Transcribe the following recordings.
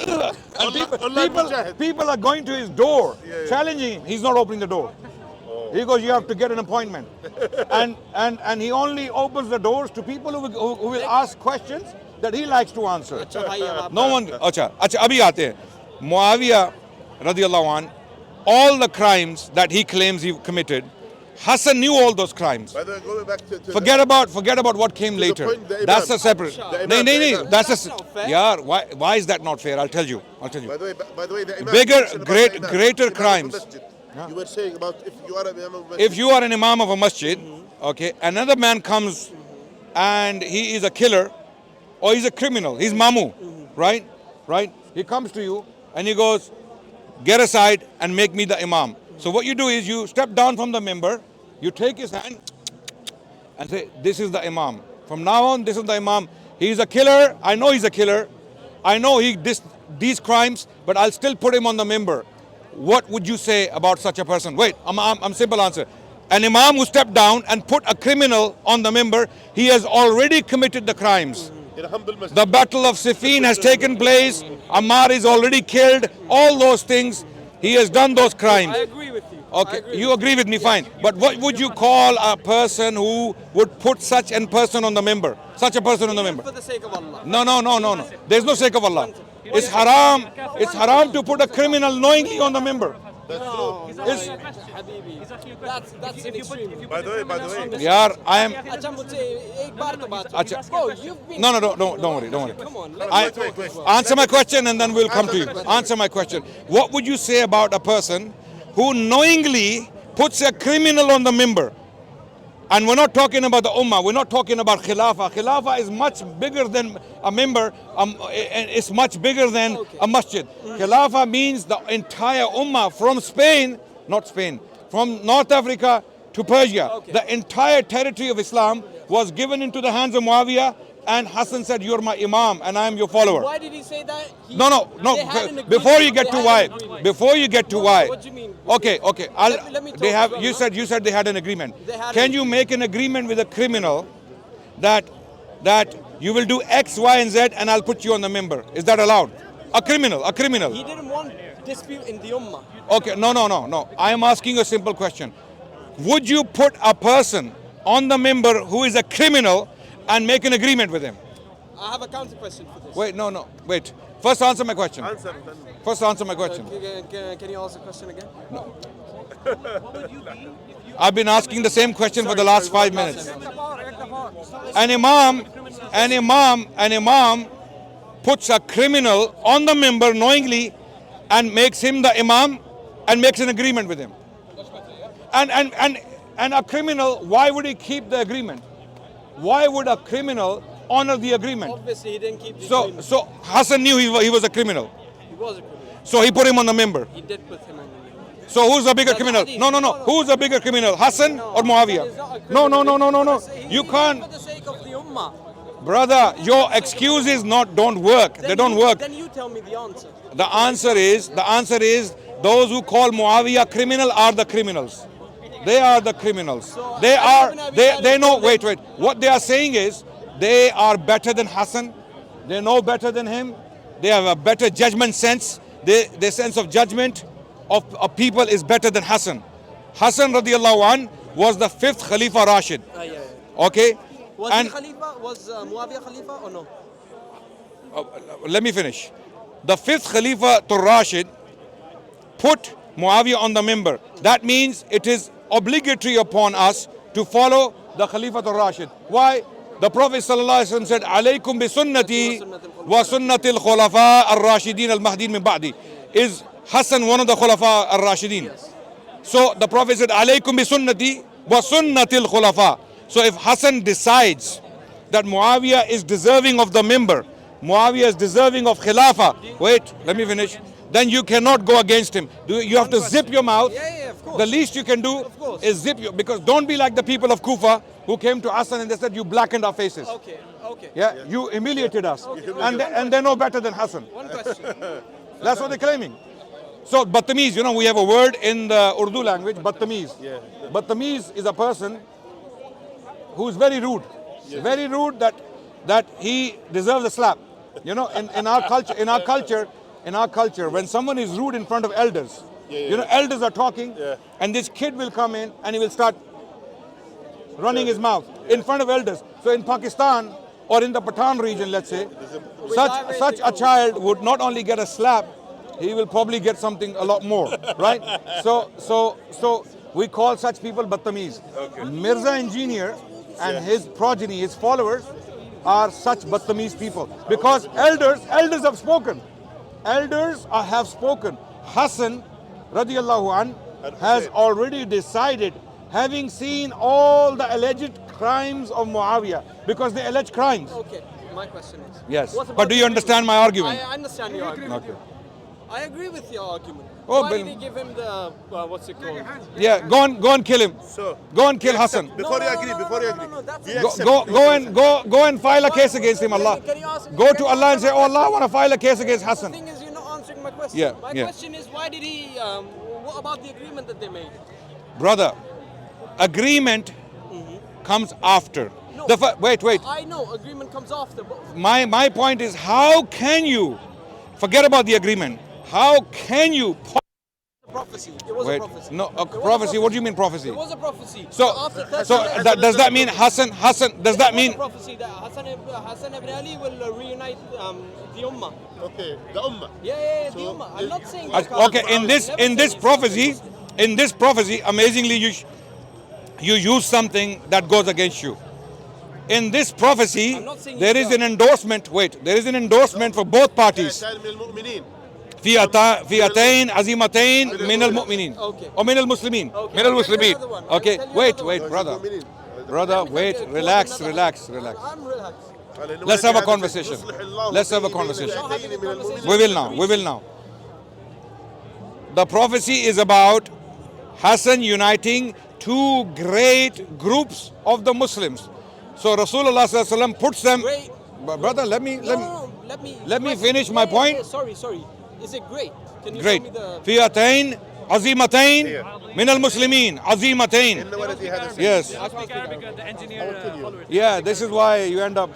And people are going to his door, challenging him. He's not opening the door. He goes, you have to get an appointment. and he only opens the doors to people who will ask questions that he likes to answer. No one. Acha, abhi aate hain. Muawiyah radiallahu anh, all the crimes that he claims he committed, Hassan knew all those crimes. By the way, going back to Forget about what came later. point, the That's Imam. a separate. No. That's a. Yeah. Why is that not fair? I'll tell you. By the way, the Imam Bigger, mentioned about the Imam. greater Imam of crimes. the masjid. You were saying about if you are an Imam of masjid. If you are an imam of a masjid, okay, another man comes and he is a killer or he's a criminal, he's mamu, right? He comes to you and he goes, get aside and make me the imam. So what you do is you step down from the member, you take his hand and say, this is the imam. From now on, this is the imam. He's a killer. I know he's a killer. I know he did these crimes, but I'll still put him on the member. What would you say about such a person? Wait, I'm simple answer. An imam who stepped down and put a criminal on the member, he has already committed the crimes. In a humble masjid. The battle of Siffin has taken place. Ammar is already killed. All those things, he has done those crimes. I agree with you. Okay, you agree with me, fine. But what would you call a person who would put such a person on the member? Such a person on the member? For the sake of Allah. No. There's no sake of Allah. It's haram to put a criminal knowingly on the member. It's, That's an extreme. By the way. yaar, I am. अच्छा मुझे एक बार तो बात अच्छा. Bro, you've been. No, don't worry. Come on, let I, me talk. answer my question and then we'll come to you. Answer my question. What would you say about a person who knowingly puts a criminal on the member? And we're not talking about the ummah. We're not talking about khilafah. Khilafah is much bigger than a member. It's much bigger than a masjid. Khilafah means the entire ummah from Spain, not Spain, from North Africa to Persia. The entire territory of Islam was given into the hands of Muawiyah, and Hassan said, you're my imam and I am your follower. Why did he say that? No. They had an agreement. Before you get to They why, had an agreement. before you get to why. What do you mean? Okay. Let me They talk have. to You them, said they had an agreement. They had Can an you make an agreement with a criminal that you will do X, Y, and Z, and I'll put you on the member? Is that allowed? A criminal. He didn't want dispute in the ummah. Okay. No. I am asking a simple question. Would you put a person on the member who is a criminal and make an agreement with him? I have a counter question for this. Wait. First answer my question. Answer. First answer my question. Can you ask the question again? I've been asking the same question for the last 5 minutes. An imam puts a criminal on the member knowingly and makes him the imam and makes an agreement with him. And a criminal, why would he keep the agreement? Why would a criminal honor the agreement? Obviously, he didn't keep the agreement. So Hassan knew he was a criminal. He was a criminal. So he put him on the member. He did put him on the member. So who's the bigger criminal? No. Who's the bigger criminal? Hassan or Muawiyah? No. You can't. For the sake of the ummah. Brother, your excuses don't work. They don't work. Then you tell me the answer. The answer is those who call Muawiyah criminal are the criminals. They are the criminals. They know, wait. What they are saying is they are better than Hassan. They know better than him. They have a better judgment sense. Their sense of judgment of people is better than Hassan. Hassan radiallahu an was the 5th Khalifa Rashid. Okay? Was he Khalifa? Was Muawiyah Khalifa or no? Let me finish. The 5th Khalifa to Rashid put Muawiyah on the member. That means it is obligatory upon us to follow the Khalifa to Rashid. Why? The Prophet ﷺ said, Alaykum bi sunnati wa sunnati al-khulafa al-rashidin al-mahdin min ba'di. Is Hassan one of the khulafa al-rashidin? Yes. So the Prophet said, Alaykum bi sunnati wa sunnati al-khulafa. So if Hassan decides that Muawiyah is deserving of the member, Muawiyah is deserving of Khilafah, wait, let me finish. Then you cannot go against him. You have to zip your mouth. Yeah, of course. The least you can do is zip your, because don't be like the people of Kufa who came to Hassan and they said, you blackened our faces. Okay. Yeah, you humiliated us. And they're no better than Hassan. One question. That's what they're claiming. So, Battamiz, we have a word in the Urdu language, Battamiz. Yeah. Battamiz is a person who is very rude. Very rude that he deserves a slap. In our culture, in our culture, when someone is rude in front of elders, you know, elders are talking, and this kid will come in and he will start running his mouth in front of elders. So in Pakistan or in the Pathan region, let's say, such a child would not only get a slap, he will probably get something a lot more, right? So we call such people Battamiz. Mirza Engineer and his progeny, his followers, are such Battamiz people. Because elders have spoken. Elders have spoken. Hassan, radiallahu an, has already decided, having seen all the alleged crimes of Muawiyah, because they allege crimes. Okay, my question is. Yes, what about but do you the understand my argument? I understand your argument. Okay. I agree with your argument. Oh, Why but- did he give him the what's it called? Yeah, go and kill him. So, Go and kill Hassan. before you agree, that's you it. accept- Go and file a case against him, Allah. Can you ask- Go can to you Allah and answer say, my oh Allah, I question? want to file a case against The Hassan. thing is, you're not answering my question. Yeah, My yeah. question is, why did he? What about the agreement that they made? Brother, agreement comes after. No. Wait. I know agreement comes after, but My point is, how can you forget about the agreement? How can you prophecy. It was wait? a prophecy. No, a It was a prophecy. What do you mean prophecy? It was a prophecy. So, after 30 so years, does that mean Hassan? Does that it was mean? a prophecy that Hassan ibn Ali will reunite the ummah? Okay, the Ummah. Yeah, the So, ummah. I'm not saying. Okay, in this prophecy, amazingly, you use something that goes against you. In this prophecy, I'm not saying there you is an endorsement. Wait, there is an endorsement for both parties. كان من المؤمنين. فئتين عظيمتين من المؤمنين Okay. or من المسلمين Okay. من المسلمين. I'll tell you another one. I'll Okay, tell you wait, another wait, one. brother, المؤمنين. brother, wait, Quote relax. another- I'm relaxed. Let's have a conversation. Let's have a conversation. We will now. The prophecy is about Hassan uniting two great groups of the Muslims. So Rasulullah sallallahu alaihi wasallam puts them. Great. Brother, let me. No, let me finish my point. Sorry. Is it great? Can you Great. show me the? فئتين عظيمتين من المسلمين عظيمتين. إن ولدي هذا سيد. Yes. I speak Arabic, the engineer followers. Yeah, this is why you end up,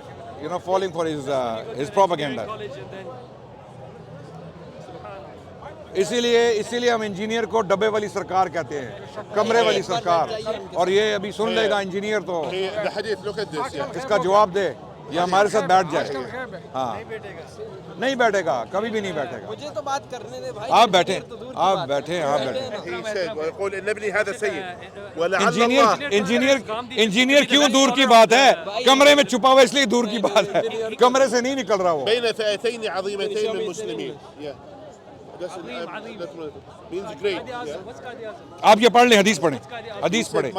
falling for his propaganda. College and then इसीलिए हम engineer को डब्बे वाली सरकार कहते हैं, कमरे वाली सरकार. और ये अभी सुन लेगा इंजीनियर तो The hadith, look at this. Yeah. इसका जवाब दे, ये हमारे साथ बैठ जाए. हाँ, नहीं बैठेगा, कभी भी नहीं बैठेगा. मुझे तो बात करने दे भाई. आप बैठे, तो दूर की आप बात बैठे, है. आप बैठे बैठे. हैं ना. He said, ويقول إن ابني هذا سيد ولعل الله इंजीनियर क्यों दूर की बात है? कमरे में छुपा हुआ इसलिए दूर की बात है, कमरे से नहीं निकल रहा वो. بين فئتين عظيمتين من المسلمين. Yeah. That's means great. Yeah. what's Qadi आप ये पढ़ लें, हदीस पढ़ें, हदीस पढ़ें.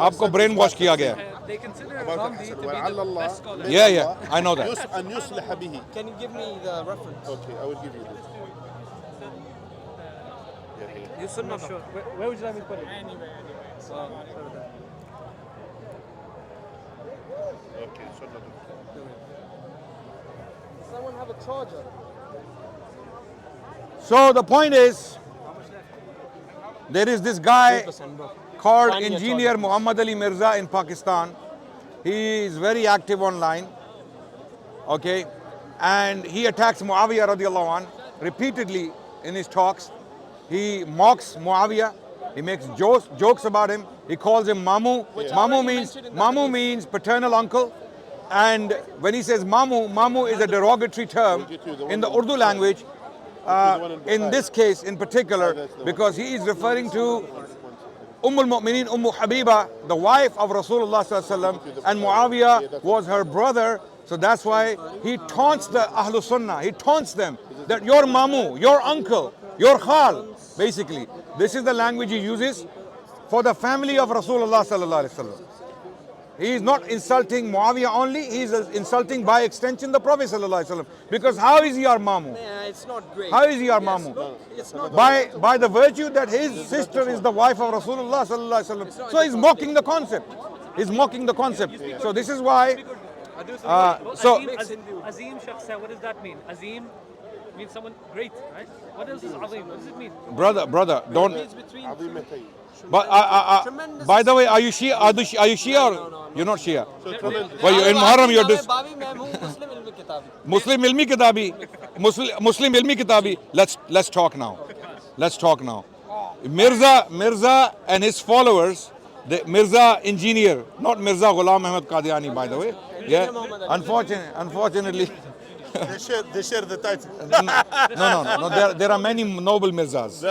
आपको ब्रेन वॉश किया गया है. They consider About Gandhi Hassan. to be ولعل the الله best scholar. Yeah, I know that. أن يصلح به. Can you give me the reference? Okay, I will give you this. Yeah, here. You should not sure. Where would you like me to put it? Okay, sunnah. Does someone have a charger? So the point is, there is this guy 100%, bro. called Find your Engineer charger. Muhammad Ali Mirza in Pakistan. He is very active online, okay, and he attacks Muawiyah radiallahu anh repeatedly in his talks. He mocks Muawiyah. He makes jokes about him. He calls him Mamu. Mamu means paternal uncle. And when he says Mamu is a derogatory term in the Urdu language. In this case in particular, because he is referring to al-Mu'mineen Habiba, the wife of Rasulullah sallallahu alaihi wasallam, and Muawiyah was her brother. So that's why he taunts the Ahlul Sunnah. He taunts them that your Mamu, your uncle, your Khal, basically. This is the language he uses for the family of Rasulullah sallallahu alaihi wasallam. He is not insulting Muawiyah only, he is insulting by extension the Prophet sallallahu alaihi wasallam. Because how is he our Mamu? Yeah, it's not great. How is he our Mamu? It's not. By the virtue that his sister is the wife of Rasulullah sallallahu alaihi wasallam. So he's mocking the concept. He's mocking the concept. So this is why. So Azim Shakhsa, what does that mean? Azim means someone great, right? What else is Azim? What does it mean? brother, don't. It's between. عظيمتين. But by the way, are you Shia? Are you Shia or you're not Shia? So tremendous. Well, you're in Muharram. You're बाबी मैं हूँ मुस्लिम इल्म किताबी. Muslim ilmi kitabi. Muslim ilmi kitabi. Let's talk now. Let's talk now. Mirza and his followers, the Mirza engineer, not Mirza Ghulam Ahmad Qadiani, by the way. Yeah. Unfortunately. They share the title. No. There are many noble Mirzas.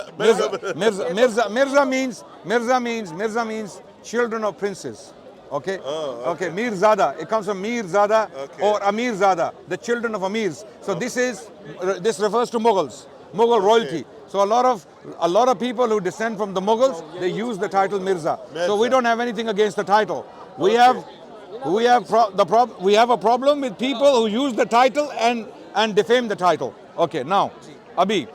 Mirza means children of princes. Okay. Okay. Mir Zada. It comes from Mir Zada or Amir Zada, the children of Amirs. So this refers to Mughals, Mughal royalty. So a lot of people who descend from the Mughals, they use the title Mirza. So we don't have anything against the title. We have a problem with people who use the title and defame the title. Okay, now, Abhi,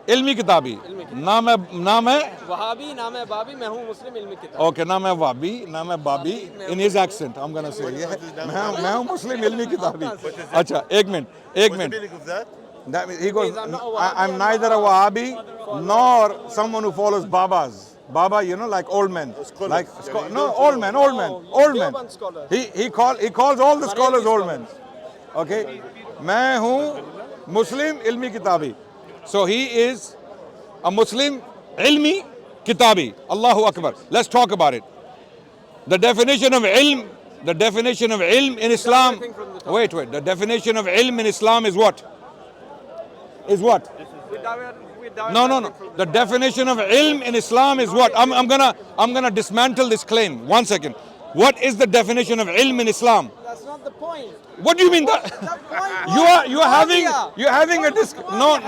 ilmi kitabi. नाम है Wahabi, नाम है बाबी, मैं हूँ मुस्लिम इल्मी किताब. Okay, नाम है Wabi, नाम है Babi. In his accent, I'm gonna say yeah. मैं हूँ मुस्लिम ilmi kitabi. अच्छा, एक minute. What's the meaning of that? That means he goes, I'm not a Wahhabi, I'm neither a Wahhabi nor someone who follows Babas. Baba, you know, like old men. Scholars. Like Yeah, you no, don't old men. Deoband scholars. He calls all the scholars old men. Okay? मैं हूँ Muslim ilmi kitabi. So he is a Muslim ilmi kitabi. Allahu Akbar. Let's talk about it. The definition of ilm in Islam. Wait. The definition of ilm in Islam is what? No. The definition of ilm in Islam is what? I'm gonna dismantle this claim. 1 second. What is the definition of ilm in Islam? That's not the point. What do you mean that? The point You're having a no.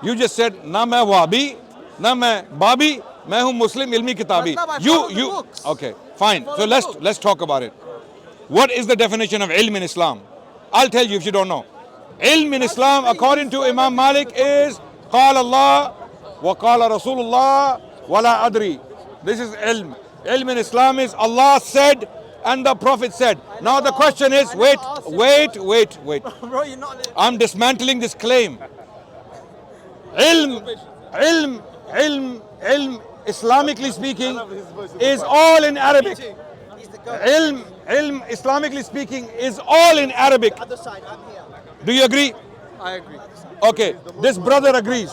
You just said ना मैं Wahabi, ना मैं Babi, मैं हूँ Muslim ilmi kitabi. You okay? Fine. So let's talk about it. What is the definition of ilm in Islam? I'll tell you if you don't know. Ilm in Islam, according to Imam Malik, is قال الله وقال رسول الله ولا أدري. This is ilm. Ilm in Islam is Allah said and the Prophet said. Now the question is, wait. Bro, you're not. I'm dismantling this claim. Ilm, Islamically speaking, is all in Arabic. Ilm, Islamically speaking, is all in Arabic. Other side, I'm here. Do you agree? I agree. Okay, this brother agrees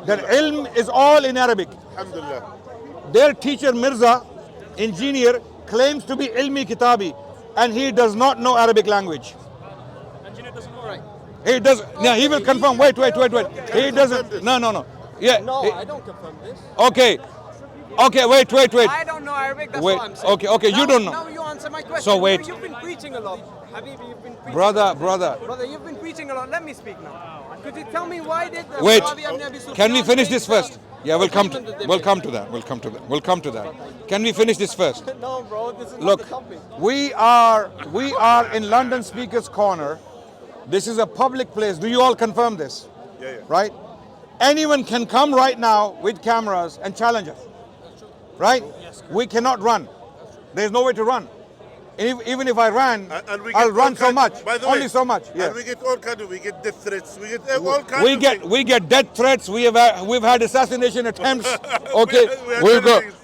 that ilm is all in Arabic. Alhamdulillah. Their teacher Mirza, engineer, claims to be ilmi kitabi, and he does not know Arabic language. Engineer doesn't know. Right. He does. Yeah, he will confirm. Wait. He doesn't. No. Yeah. No, he- I don't confirm this. Okay. Wait. I don't know Arabic, that's Wait, what I'm saying. okay, you don't know. Now you answer my question. So wait. You've been preaching a lot. Habibi, you've been preaching. Brother. Brother, you've been preaching a lot. Let me speak now. Could you tell me why did the Wait. Muawiyah ibn Abi Sufyan Can we finish make this the first? Yeah, we'll come to agreement that they we'll made? come to that. Can we finish this first? No, bro, this is Look, not the topic. we are in London Speaker's Corner. This is a public place. Do you all confirm this? Yeah. Right? Anyone can come right now with cameras and challenge us. Right? We cannot run. There's no way to run. Even if I ran, And we I'll get run all so kind- much. By the Only way, so much. Yeah. And we get all kind of, we get death threats, we get all kind of things. We get death threats. We've had assassination attempts. Okay,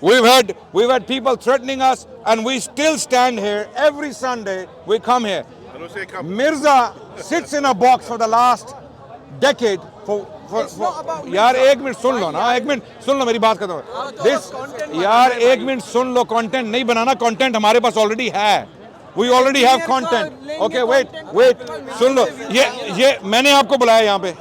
we had we've had people threatening us, and we still stand here every Sunday. We come here. And we say, come. Mirza sits in a box for the last decade. It's not about यार Mirza. एक minute सुन लो ना एक minute सुन लो मेरी बात कर दो this content यार बनाना एक मिनट सुन लो कंटेंट नहीं बनाना कंटेंट हमारे पास ऑलरेडी है we already have content okay wait सुन लो ये मैंने आपको बुलाया यहाँ पे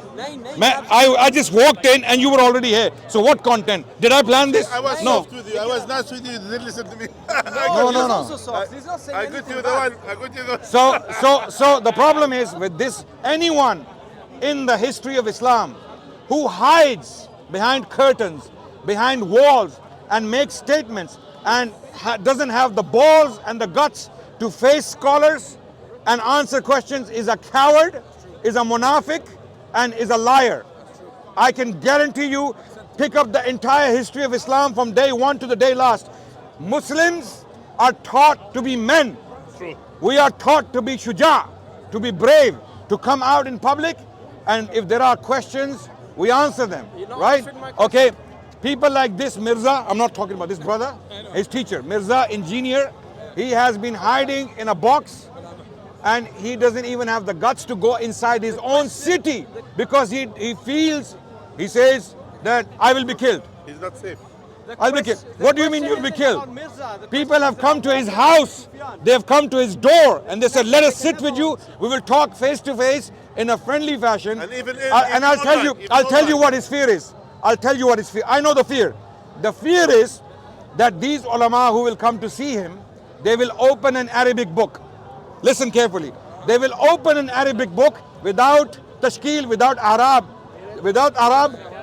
मैं I just walked in and you were already here so what content did I plan this I was no soft with you, I was nice with you, you didn't listen to me. No. He's also soft. He's not saying I got anything you the bad. one, I got you the one. So the problem is with this, anyone in the history of Islam who hides behind curtains, behind walls, and makes statements and doesn't have the balls and the guts to face scholars and answer questions is a coward, is a munafiq, and is a liar. I can guarantee you, pick up the entire history of Islam from day one to the day last. Muslims are taught to be men. True. We are taught to be shuja, to be brave, to come out in public, and if there are questions, we answer them, You're not right? answering my question. Okay, people like this Mirza, I'm not talking about this brother, his teacher, Mirza, engineer, he has been hiding in a box and he doesn't even have the guts to go inside his own city because he feels, he says that I will be killed. He's not safe. I'll be killed. What do you mean you'll be killed? People have come to his house. They have come to his door and they said, let us sit with you. We will talk face to face in a friendly fashion. And even And I'll tell you, what his fear is. I'll tell you what his fear. I know the fear. The fear is that these ulama who will come to see him, they will open an Arabic book. Listen carefully. They will open an Arabic book without tashkil, without Arab,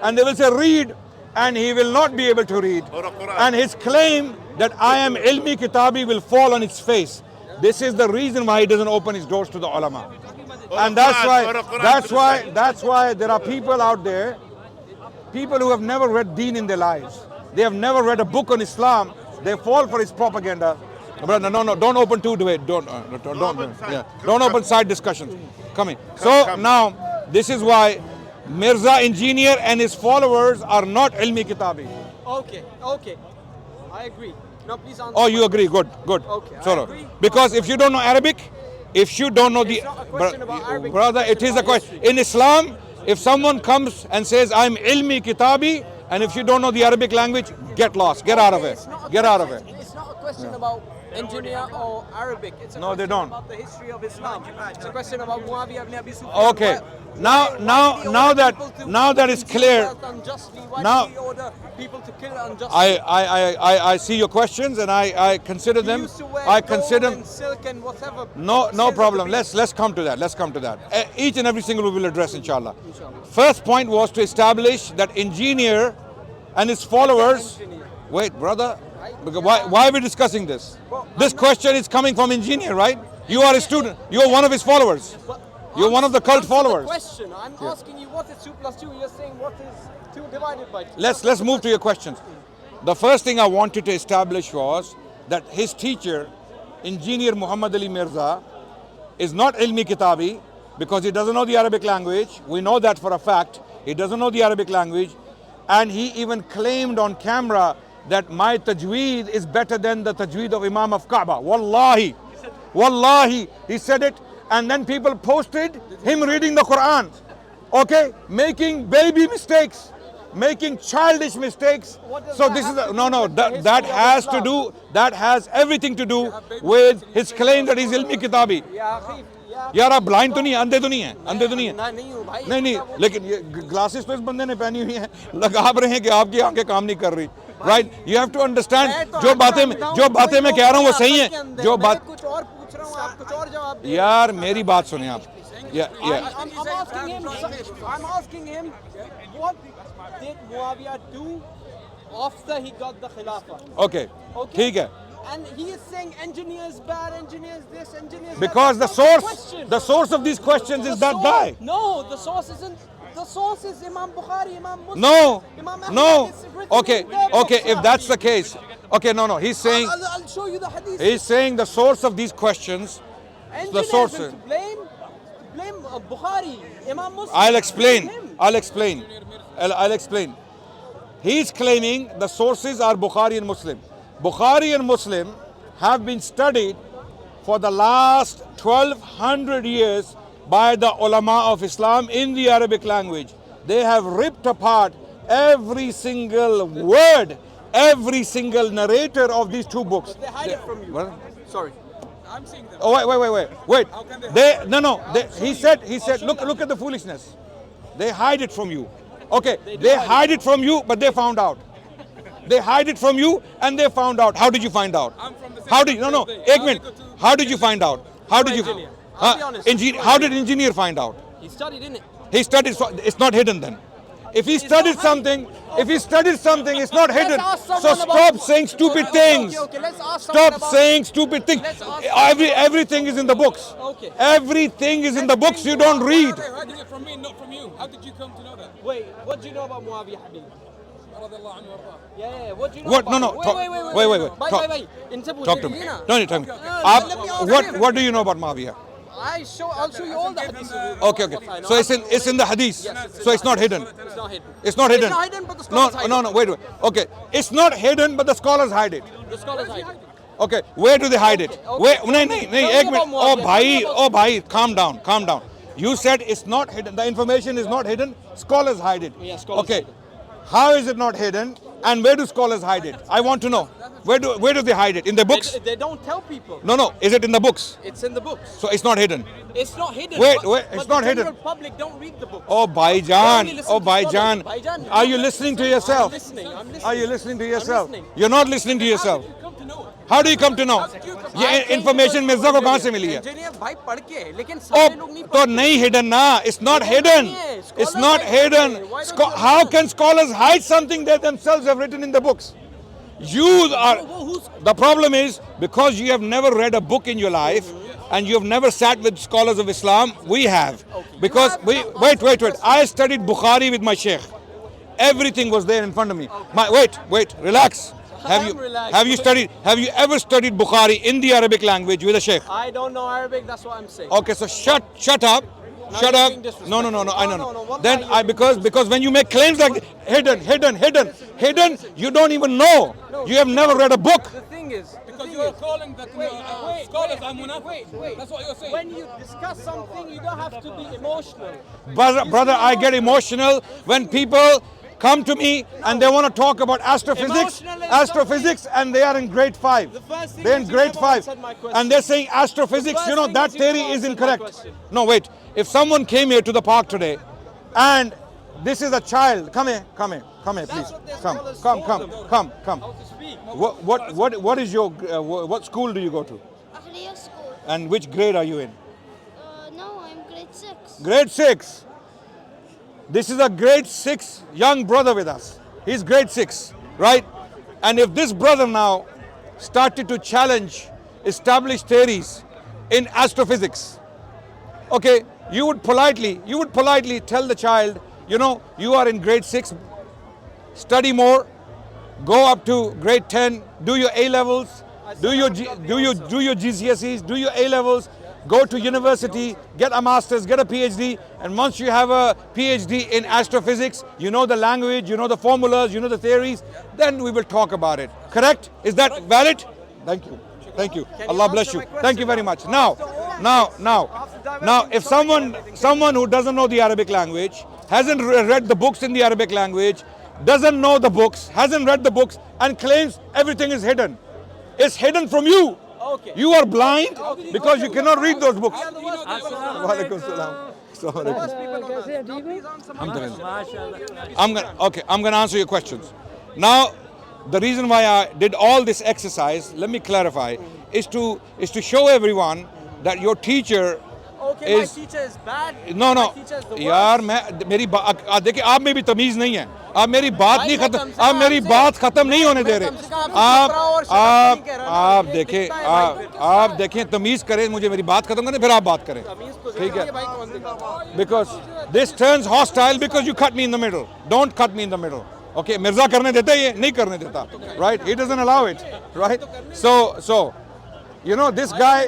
and they will say read, and he will not be able to read. Or a Quran. And his claim that I am ilmi kitabi will fall on its face. This is the reason why he doesn't open his doors to the ulama. And that's why there are people out there, people who have never read Deen in their lives. They have never read a book on Islam. They fall for his propaganda. Brother, no, don't open two debate. Don't open side discussions. Coming. So now, this is why Mirza Engineer and his followers are not ilmi kitabi. Okay. I agree. Now please answer. Oh, you agree? Good. Okay, I Sorry. agree. Because if you don't know Arabic, if you don't know It's not a question about Arabic, brother, it's it is a about question. history. In Islam, if someone comes and says, I'm ilmi kitabi, and if you don't know the Arabic language, get lost. Get out of it. It's not a Get out of it. question- It's not a question about engineer or Arabic. It's a No, they question don't. about the history of Islam. It's a question about Muawiyah ibn Abi Sufyan. Okay. Why Now that it's clear, unjustly? Why now- did he order people to kill unjustly? I see your questions and I consider He them. used to wear I gold consider and silk and whatever. no silver problem. to be- Let's come to that. Each and every single we will address, inshallah. First point was to establish that engineer and his followers. Engineer. Wait, brother. Because why are we discussing this? Well, This I'm not- question is coming from engineer, right? You are a student. You are one of his followers. But You're one of the cult answer the followers. question. I'm asking you what is 2 plus 2. You're saying what is 2 divided by 2. Let's move to your questions. The first thing I wanted to establish was that his teacher, Engineer Muhammad Ali Mirza, is not ilmi kitabi because he doesn't know the Arabic language. We know that for a fact. He doesn't know the Arabic language, and he even claimed on camera that my tajweed is better than the tajweed of Imam of Kaaba. Wallahi, he said it, and then people posted him reading the Quran. Okay, making baby mistakes, making childish mistakes. What does So that this is have to do no, with the history that of has to Islam? do, that has everything to do with his claim that he's ilmi kitabi. या अखी, या यार आप blind तो नहीं है, अंधे तो नहीं है, अंधे तो नहीं है. ना नहीं हूँ भाई नहीं लेकिन ये ग्लासेस तो इस बंदे ने पहनी हुई हैं, लगा रहे हैं कि आपकी आंखें काम नहीं कर रही. Right, you have to understand. जो बातें मैं कह रहा हूँ वो सही हैं. जो बात कुछ और पूछ रहा हूँ आप कुछ और जवाब दे. यार मेरी बात सुनिए आप. I'm asking him what did Muawiyah do after he got the Khilafah? Okay, ठीक है. And he is saying engineers bad, engineers this, engineers that. Because That's the not question. source of these questions is that guy. No, the source isn't. The source is Imam Bukhari, Imam Muslim. No, Imam Ahmad, no. it's written Okay, in their okay. books. If that's the case, okay, no. He's saying I'll show you the hadith. he's saying the source of these questions. Engineers source. and to blame Bukhari, Imam Muslim. I'll explain. Him. I'll explain. He's claiming the sources are Bukhari and Muslim. Bukhari and Muslim have been studied for the last 1200 years by the ulama of Islam in the Arabic language. They have ripped apart every single word, every single narrator of these two books. They hide it from you. What? Sorry. Oh, wait. He said, look at the foolishness. They hide it from you. Okay, they hide it from you, but they found out. They hide it from you and they found out. How did you find out? How did एक minute. How did you find out? How did you? Engineer. I'll be honest. How did engineer find out? He studied in it. He studied. It's not hidden then. If he studied something, it's not hidden. ask So someone stop about- saying stupid Okay, things. okay, let's ask someone Stop about- saying stupid things. Let's ask Everything is in the books. Okay. Everything is in the books. You don't read. Hiding it from me, not from you. How did you come to know that? Wait, what do you know about Muawiyah Habib? Radiallahu anhu warḍah. Yeah, what do you know What? about No. him? Talk- Wait. Talk- Bye. Inta Talk to me. poochhiye na. No, tell me. let me ask him. What do you know about Muawiyah? I'll show you all the hadiths. Okay. So it's in the hadith. So it's not hidden. It's not hidden. It's not hidden. It's not hidden, but the scholars hide it. No. Wait. Okay. It's not hidden, but the scholars hide it. The scholars hide it. Okay, where do they hide it? Okay. Where? No, no, Tell me एक about minute. Muawiyah. Oh, bhai, calm down, calm down. You said it's not hidden. The information is not hidden. Scholars hide it. Yeah, scholars Okay. hide it. How is it not hidden? And where do scholars hide it? I want to know. Where do they hide it? In the books? They don't tell people. No. Is it in the books? It's in the books. So it's not hidden. It's not hidden. Wait, but it's the not hidden. general public don't read the books. Oh, They Bhaijan. only listen Oh, to Bhaijan. scholars. Bhaijan, Are you listening to yourself? I'm listening. Are you listening to yourself? listening. You're not listening to yourself. Come to know it. How do you come to know? ये information Mirza को कहाँ से मिली है? Engineer भाई पढ़ के है, लेकिन Oh, सारे लोग नहीं तो नहीं hidden ना. It's not hidden. It's not hidden. How can scholars hide something they themselves have written in the books? You are. The problem is because you have never read a book in your life, and you have never sat with scholars of Islam. We have, because we wait. I studied Bukhari with my sheikh. Everything was there in front of me. Wait, relax. Have you ever studied Bukhari in the Arabic language with a sheikh? I don't know Arabic, that's what I'm saying. Okay, so shut up. Now Shut you're up. being disrespectful. No, I know. No, what Then are you because when you make claims like hidden, you don't even know. You have never read a book. The thing is, Because you're calling that scholars are munafiq. wait. That's what you're saying. When you discuss something, you don't have to be emotional. Brother, I get emotional when people come to me and they want to talk about astrophysics, Emotional is and they are in grade 5. The first thing They're in is you grade never 5, answered my question. and they're saying astrophysics. The first That thing is you theory never is answered my incorrect. question. No, wait. If someone came here to the park today, and this is a child, come here, please. That's what their scholars told them. Come. How to speak. What is your what school do you go to? Ahliya School. And which grade are you in? No, I'm grade 6. Grade 6. This is a grade 6 young brother with us. He's grade 6, right? And if this brother now started to challenge established theories in astrophysics, okay, you would politely tell the child, you are in grade 6, study more, go up to grade 10, do your A levels, do your GCSEs, do your A levels, go to university, get a master's, get a PhD, and once you have a PhD in astrophysics, you know the language, you know the formulas, you know the theories, then we will talk about it. Correct? Is that valid? Thank you. Allah bless you. Thank you very much. Now, if someone who doesn't know the Arabic language, hasn't read the books in the Arabic language, doesn't know the books, hasn't read the books, and claims everything is hidden, it's hidden from you. Okay. You are blind because you cannot read those books. Assalamu I'm gonna answer your questions. Now, the reason why I did all this exercise, let me clarify, is to show everyone that your teacher Okay, my is teacher is bad. no My teacher is the worst. यार मैं मेरी देखिए आप में भी तमीज नहीं है आप मेरी बात नहीं खत्म आप मेरी बात खत्म नहीं होने दे रहे आप देखें आप देखें तमीज करें मुझे मेरी बात खत्म करें फिर आप बात करें ठीक है because this turns hostile because you cut me in the middle. Don't cut me in the middle. Okay, Mirza करने देता है ये नहीं करने देता, right? He doesn't allow it, right? So you know, this guy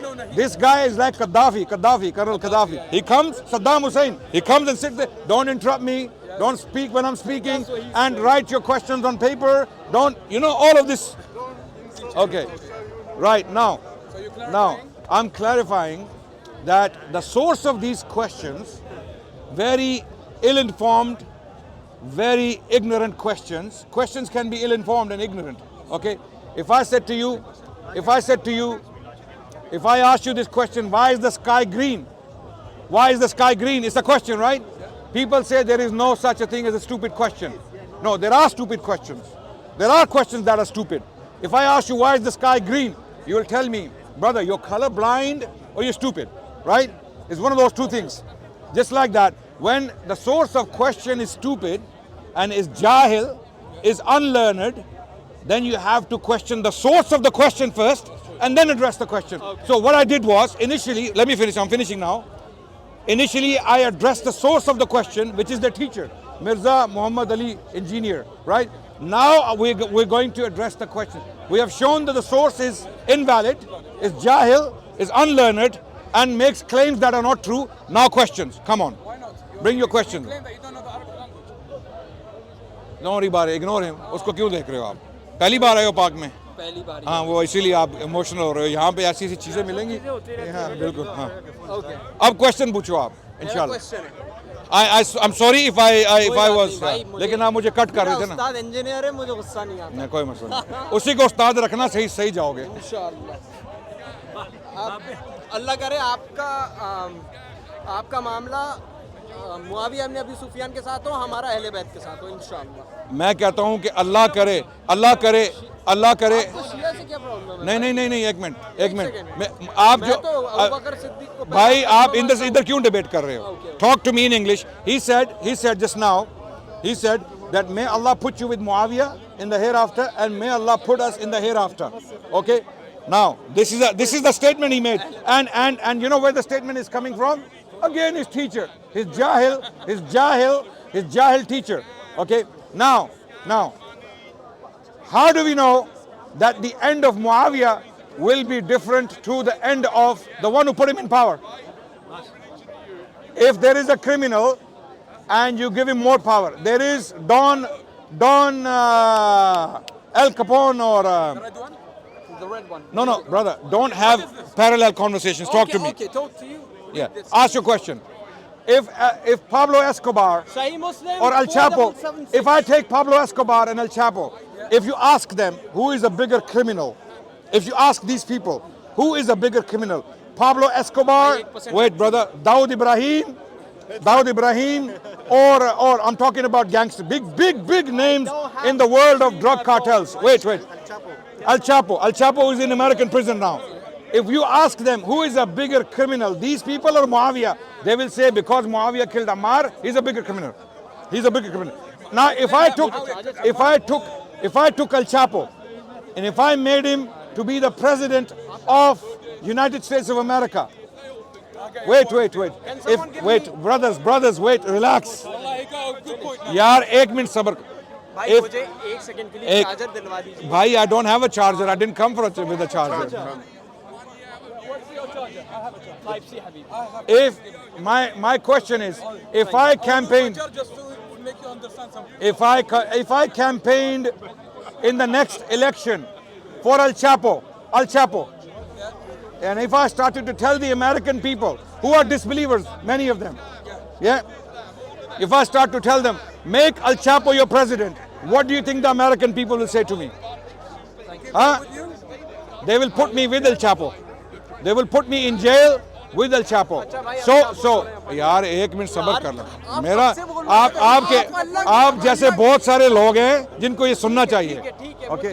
is like Colonel Gaddafi. He comes, Saddam Hussein, he comes and sits there, don't interrupt me, don't speak when I'm speaking, and write your questions on paper, don't, all of this. Okay, right, now, I'm clarifying that the source of these questions, very ill-informed, very ignorant questions can be ill-informed and ignorant, okay? If I asked you this question, why is the sky green? Why is the sky green? It's a question, right? People say there is no such a thing as a stupid question. No, there are stupid questions. There are questions that are stupid. If I ask you why is the sky green, you will tell me, brother, you're color blind or you're stupid, right? It's one of those two things. Just like that, when the source of question is stupid and is jahil, is unlearned, then you have to question the source of the question first and then address the question. Okay. So what I did was, initially, let me finish, I'm finishing now. Initially, I addressed the source of the question, which is the teacher, Mirza Muhammad Ali, engineer, right? Now we're going to address the question. We have shown that the source is invalid, is jahil, is unlearned, and makes claims that are not true. Now questions, come on. Why not? Bring your questions. You claim that you don't know the Arabic language. Don't worry about it, ignore him. Usko kyun dekh rahe ho aap? पहली बार आए हो park में? पहली बार हाँ वो इसीलिए आप emotional हो रहे हो, यहाँ पे ऐसी ऐसी चीज़ें मिलेंगी। हाँ बिल्कुल हाँ। ओके अब क्वेश्चन पूछो आप इंशाल्लाह। क्वेश्चन है I'm sorry if I कोई बात was नहीं भाई, मुझे- लेकिन आप मुझे कट कर मेरा रहे थे ना। उस्ताद इंजीनियर है, मुझे गुस्सा नहीं आता नहीं कोई मसला नहीं, उसी को उस्ताद रखना, सही सही जाओगे। इंशाअल्लाह। अल्लाह करे आपका मामला मुआविया इब्न अबी सुफियान के साथ हो, हमारा अहले बैत के साथ हो इंशाअल्लाह। मैं कहता हूँ कि अल्लाह करे, अल्लाह करे, अल्लाह करे। आपको शिया से क्या प्रॉब्लम है? नहीं एक मिनट आप मैं जो तो अबू बकर सिद्दीक को भाई पहले आप इधर क्यों डिबेट कर रहे हो? Talk to me in English. he said just now, he said that may Allah put you with Muawiyah in the hereafter and may Allah put us in the hereafter. Okay, now this is the statement he made, and you know where the statement is coming from? Again his teacher, his jahil teacher. Okay, now how do we know that the end of Muawiyah will be different to the end of the one who put him in power? If there is a criminal and you give him more power, there is Don Al Capone or the red one. no brother, don't have parallel conversations. Talk to me. Okay, talk to you. Yeah, ask your question. If Pablo Escobar Sahih Muslim or Al Chapo, 4776. if I take Pablo Escobar and Al Chapo, if you ask them who is a bigger criminal, if you ask these people who is a bigger criminal, Pablo Escobar, wait brother, Dawood Ibrahim, or I'm talking about gangsters, big names in the world of drug cartels. Wait, Al Chapo is in American prison now. If you ask them who is a bigger criminal, these people or Muawiyah, they will say because Muawiyah killed Ammar, he's a bigger criminal. Now if I took Al Chapo and if I made him to be the president of United States of America, wait, brothers, wait, relax. यार एक minute सब्र। भाई मुझे एक second के लिए charger दिलवा दीजिए। भाई I don't have a charger. I didn't come with a charger. Type-C, Habib. If my question is, if I campaigned, Just to make you understand something. if I campaigned in the next election for Al Chapo, and if I started to tell the American people who are disbelievers, many of them, yeah, if I start to tell them, make Al Chapo your president, what do you think the American people will say to me? Huh? They will put me with Al Chapo. They will put me in jail with Al Chapo. So यार एक minute सब्र करना। मेरा आप जैसे बहुत सारे लोग हैं जिनको ये सुनना चाहिए। Okay.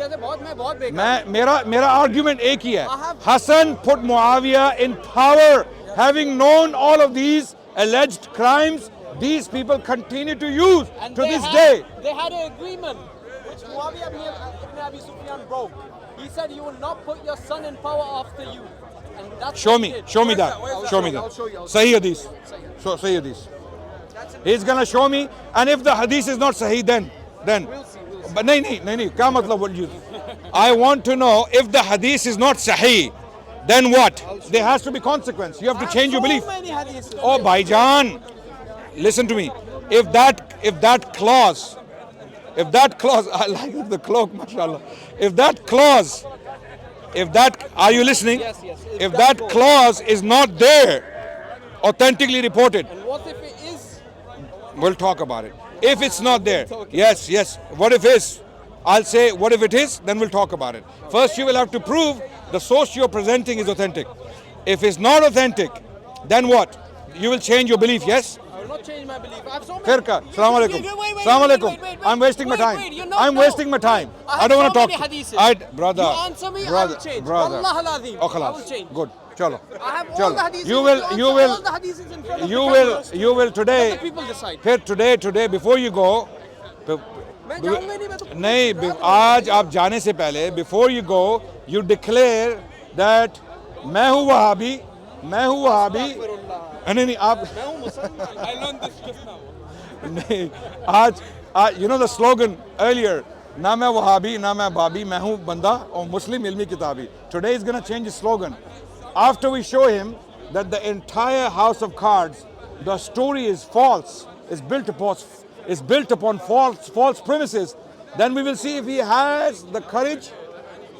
मेरा argument एक ही है। Hassan put Muawiyah in power, having known all of these alleged crimes. These people continue to use And to they this had- day. They had an agreement which Muawiyah ibn Abi Sufyan broke. He said, "You will not put your son in power after you." And that's Show what me he did. that. Show me I'll that. show you. Sahih hadith. So Sahih hadith. He's gonna show me, and if the hadith is not Sahih, then. We'll see. But नहीं, क्या मतलब what you? I want to know if the hadith is not Sahih, then what? There has to be consequence. You have to change your belief. So many hadiths. Oh, Bhaijan, listen to me. If that clause, I like the cloak, mashallah. Are you listening? Yes. If that clause is not there, authentically reported, And what if it is? we'll talk about it. If it's not there, yes. What if it is? I'll say, what if it is? Then we'll talk about it. First, you will have to prove the source you're presenting is authentic. If it's not authentic, then what? You will change your belief, yes? I will not change my belief. I have so many. Firqa, Salaam alaikum. Wait, Salaam alaikum. wait. I'm wasting my time. Wait, you're not- I'm no. wasting my time. I I don't have want to so talk. many hadiths. Brother. You answer me, I will change. Brother. Wallah al-azim, Oh, I will khalas. change. Good. Chalo. I have all Chalo. the hadiths. You will all the hadiths in front of you the will cameras. you will today. Let the people decide. फिर today before you go. मैं जाऊंगा ही नहीं, मैं तो नहीं, आज आप जाने से पहले before you go, you declare that मैं हूँ वहाबी नहीं आप मैं हूँ मुसलमान। I learned this just now. नहीं आज you know the slogan earlier, ना मैं वहाबी ना मैं बाबी, मैं हूँ बंदा और मुस्लिम इल्मी किताबी. Today is going to change his slogan. After we show him that the entire house of cards, the story is false, is built upon false premises, then we will see if he has the courage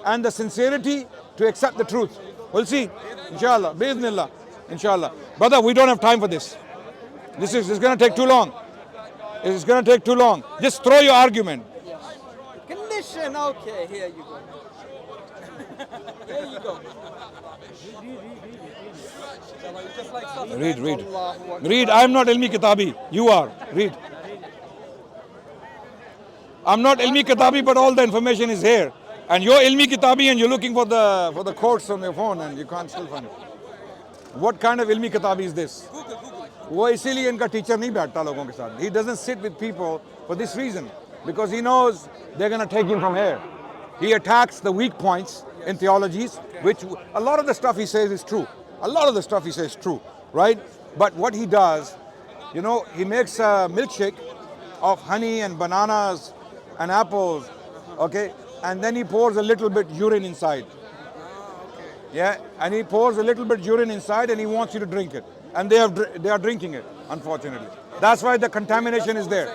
and the sincerity to accept the truth. We'll see. Inshallah. Bismillah. Inshallah. Brother, we don't have time for this. This is going to take too long. It's going to take too long. Just throw your argument. Condition, okay, here you go. Here you go. Read. Read. I'm not ilmi kitabi. You are. Read. I'm not ilmi kitabi, but all the information is here. And you're ilmi kitabi and you're looking for the quotes on your phone and you can't still find it. What kind of ilmi kitabi is this? वो इसीलिए इनका teacher नहीं बैठता लोगों के साथ. He doesn't sit with people for this reason, because he knows they're going to take him from here. He attacks the weak points in theologies, which a lot of the stuff he says is true. A lot of the stuff he says is true, right? But what he does, you know, he makes a milkshake of honey and bananas and apples, okay? And then he pours a little bit urine inside. Yeah, and he pours a little bit urine inside and he wants you to drink it. And they are drinking it, unfortunately. That's why the contamination is there.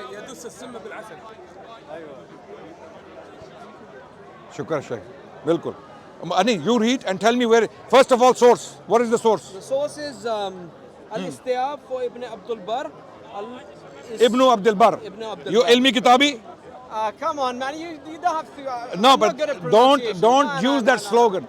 Shukr Shaykh. Bilkul. Ani, you read and tell me where. First of all, source. What is the source? The source is Al-Istiab for Ibn Abdul Barr. Ibn Abdul Barr. Ibn Abdul You Barr. ilmi kitabi? Come on, man, you don't have to. No, I'm but not good at don't pronunciation. use that No. slogan.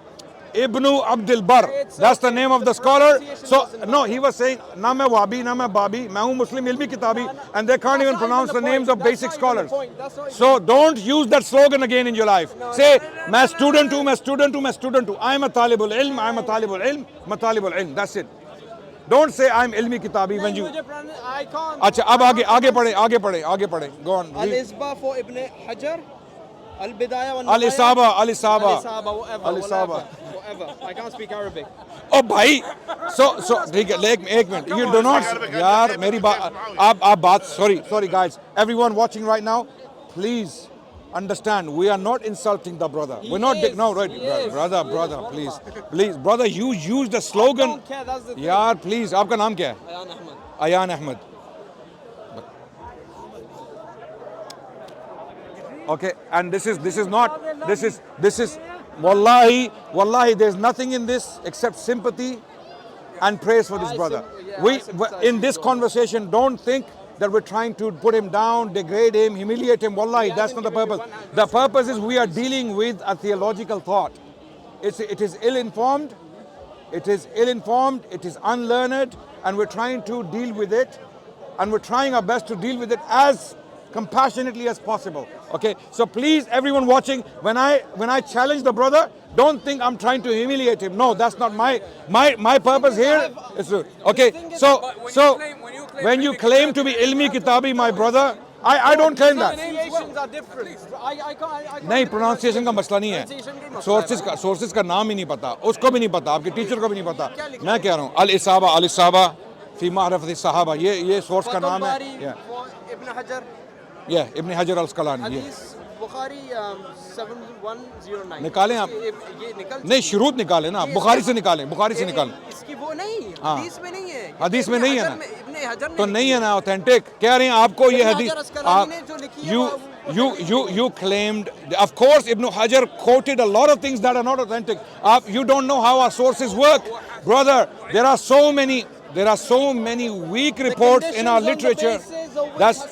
Ibn Abdul Barr. It's That's the okay. name of The the scholar. pronunciation So doesn't no, matter. he was saying na main wabi, na main babi, main hu Muslim ilmi kitabi, and they can't That's even not pronounce the even the names point. of That's basic not even scholars. the point. That's not So don't use that slogan again in your life. Say, main student hu, main student hu, main student hu. I'm a talibul ilm, I'm a talibul ilm, I'm a talibul ilm. That's it. Don't say I'm ilmi kitabi when you. I can't. अच्छा अब आगे पढ़े. Go on. read. Al-Isba for Ibn Hajar. Al-Bidayah wa Al-Isaba. Al-Isaba, whatever. Al-Isaba. Whatever. I can't speak Arabic. ओ भाई so ठीक है एक minute you do not यार मेरी बात आप बात sorry guys, everyone watching right now, please understand, we are not insulting the brother. We're not is. no right He is. brother please brother, you use the slogan. I don't care, that's the thing. यार please, आपका नाम क्या है? Ayan Ahmad. Ayan Ahmed. Okay, and this is wallahi there's nothing in this except sympathy and praise for this brother. I sympathize In with this you, conversation, don't think that we're trying to put him down, degrade him, humiliate him. Wallahi, that's not the purpose. The purpose is we are dealing with a theological thought. It is ill-informed, it is unlearned, and we're trying to deal with it, and we're trying our best to deal with it as compassionately as possible. Okay, so please, everyone watching, when I challenge the brother, don't think I'm trying to humiliate him. No, that's not my purpose here. Okay, so when you claim to be ilmi kitabi, my brother, I don't claim that. Pronunciations are different. I can't. नहीं, pronunciation का मसला नहीं है. Sources का नाम ही नहीं पता, उसको भी नहीं पता, आपके टीचर को भी नहीं पता. मैं कह रहा हूँ Al-Isaba fi ma'rifati sahaba, ये source का नाम है. Yeah. For Ibn Hajar. Yeah, Ibn Hajar al-Asqalani. Yeah. Hadith Bukhari 7109. निकालें आप. ये निकल नहीं, शुरूत निकालें ना, बुखारी से निकालें. इसकी वो नहीं, हाँ. हदीस में नहीं है. हदीस में नहीं है ना. इब्न हजर ने तो नहीं है ना ऑथेंटिक. कह रहे हैं आपको ये इब्न हदीस हजर अस्कलानी ने जो लिखी है you claimed, of course Ibn Hajar quoted a lot of things that are not authentic. You don't know how our sources work, brother. There are so many weak reports in our literature. That's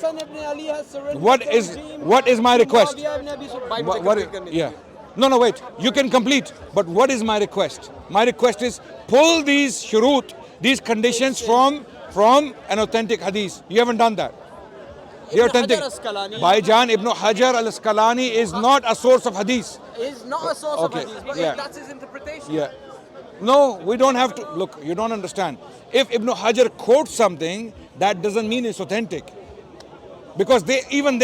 what is my request. Yeah. No, wait. You can complete. But what is my request? My request is pull these shurut, these conditions from an authentic hadith. You haven't done that. You're authentic. Bhaijan, Ibn Hajar al-Asqalani is not a source of hadith. Is not a source Okay, of hadith, but yeah. that's his interpretation. Yeah. No, we don't have to. Look, you don't understand. If Ibn Hajar quotes something, that doesn't mean it's authentic. Because they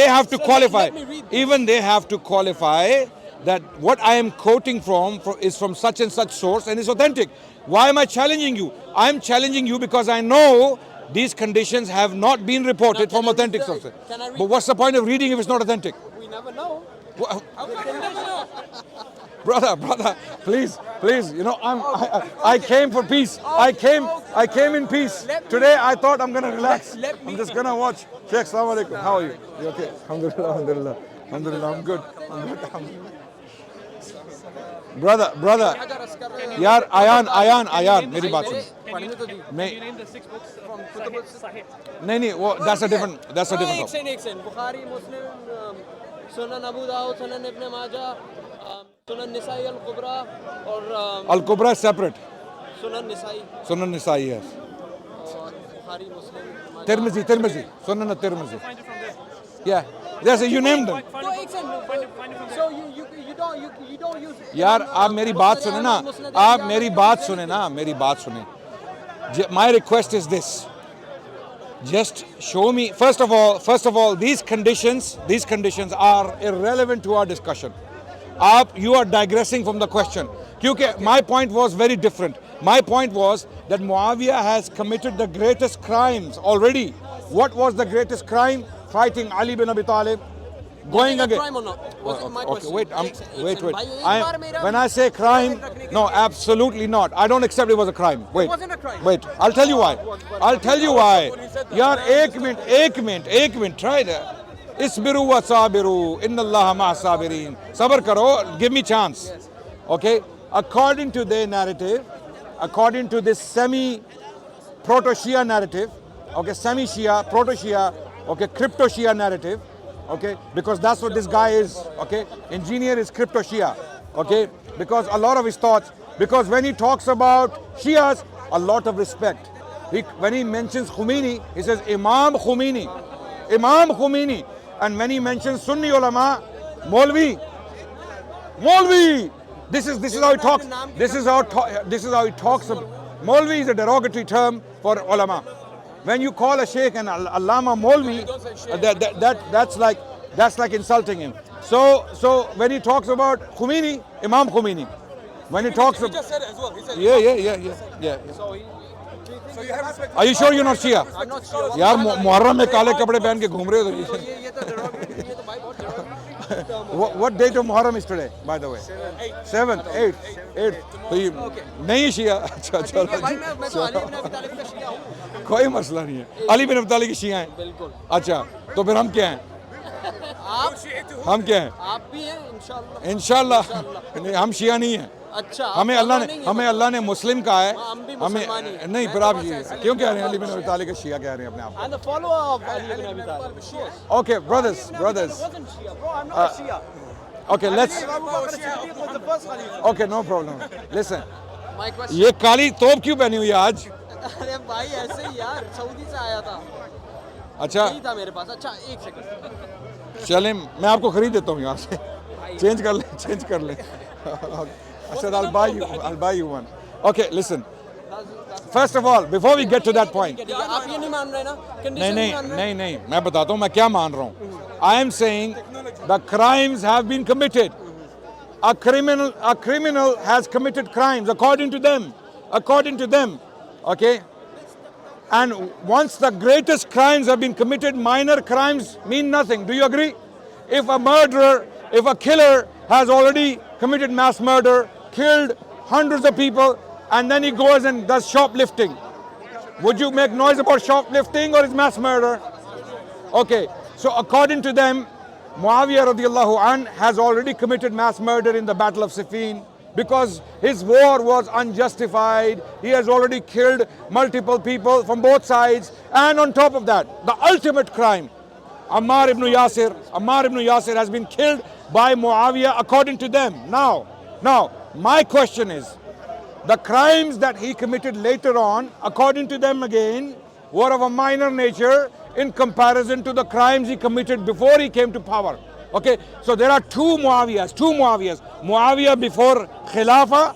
have to qualify. let me read this. Even they have to qualify that what I am quoting from is from such and such source and is authentic. Why am I challenging you? I'm challenging you because I know these conditions have not been reported from authentic sources. Can I read But what's the point of reading if it's not authentic? We never know. Brother, please, you know, I came for peace. I came in peace. Today I thought I'm gonna relax. I'm just gonna watch. Sheikh, Assalamu alaikum. How are you? You okay? Alhamdulillah, I'm good. brother. यार आयान मेरी बात सुन. Can you name the 6 books from Sahih? नहीं वो that's a different एक topic. Second Bukhari मुस्लिम सुनन अबू दाऊद सुनन इब्न माजा सुनन निसाई अल कुबरा और Al Kubra is separate. सुनन निसाई Sunan Nisa'i, yes. और बुखारी मुस्लिम Tirmizi, Sunan al-Tirmizi. Find it from there. Yeah. Yes, you named them. Find तो it एक from- find it from so there. you don't use यार आप मेरी बात सुने ना, आप मेरी बात सुने ना, मेरी बात सुने. My request is this. Just show me, first of all, these conditions are irrelevant to our discussion. You are digressing from the question. Because my point was very different. My point was that Muawiyah has committed the greatest crimes already. What was the greatest crime? Fighting Ali bin Abi Talib. Going again. crime or not? Was it my Okay, question? wait. भाई, एक बार मेरा When I say crime, no, absolutely not. I don't accept it was a crime. Wait. wasn't a crime. Wait, I'll tell you why. यार एक minute. Try that. Isbiru wa sabiru. Inna Allah ma sabirin. Sabr karo. Give me chance. Okay. According to their narrative, according to this semi-proto-Shia narrative, okay, semi-Shia, proto-Shia, okay, crypto-Shia narrative, okay, because that's what this guy is, okay, engineer is crypto-Shia, okay, because a lot of his thoughts, because when he talks about Shias, a lot of respect. When he mentions Khomeini, he says Imam Khomeini, and when he mentions Sunni ulama, Maulvi. This is how he talks. This is how he talks. Maulvi is a derogatory term for ulama. When you call a sheikh an allama Maulvi, that's like insulting him. So when he talks about Khomeini, Imam Khomeini. When he talks He about just said it as well. He said yeah. so you have respect. Are you sure you're not Shia? I'm not sure. यार मुहर्रम में काले कपड़े पहन के घूम रहे हो तो ये तो derogatory, ये तो भाई बहुत derogatory term है। What date of Muharram is today, by the way? 7th, 8th. तो ये नहीं Shia. अच्छा ठीक है चलो भाई मैं तो अली बिन अबी तालिब का शिया हूँ। कोई मसला नहीं है. अली बिन अबी तालिब की शिया हैं. बिल्कुल। अच्छा तो फिर हम क्या हैं? हम क्या हैं? आप भी हैं इंशाल्लाह। इंशाल्लाह नहीं, हम शिया नहीं हैं. अच्छा हमें अल्लाह ने मुस्लिम कहा है. हम भी हमें मुसलमान ही हैं। नहीं फिर आप क्यों कह रहे हैं अली बिन अबी तालिब के शिया कह रहे हैं अपने आप? I'm the follower of Ali bin Abi Talib. Of course. Okay, brothers. wasn't Shia, bro. I'm not a Shia. Okay, let's. Abu Bakr Siddiq was the first Khalifa. Okay, no problem. Listen, My question. ये काली तोप क्यों पहनी हुई है आज? अरे भाई ऐसे ही यार सऊदी से आया था। अच्छा नहीं था मेरे पास। अच्छा एक सेकंड। चलें मैं आपको खरीद देता हूँ यहाँ से. चेंज कर ले. I said I'll buy you one. Okay, listen. First of all, before we get to that point. ठीक है, आप ये नहीं मान रहे ना? Condition नहीं मान रहे? नहीं मैं बताता हूँ मैं क्या मान रहा हूँ. I am saying the crimes have been committed. A criminal has committed crimes according to them. Okay? And once the greatest crimes have been committed, minor crimes mean nothing. Do you agree? If a killer has already committed mass murder, killed hundreds of people, and then he goes and does shoplifting, would you make noise about shoplifting or is mass murder? Okay, so according to them, Muawiyah radiallahu anh has already committed mass murder in the Battle of Siffin because his war was unjustified. He has already killed multiple people from both sides, and on top of that, the ultimate crime, Ammar ibn Yasir has been killed by Muawiyah according to them. Now, my question is, the crimes that he committed later on, according to them again, were of a minor nature in comparison to the crimes he committed before he came to power. Okay, so there are two Muawiyahs. Muawiyah before Khilafah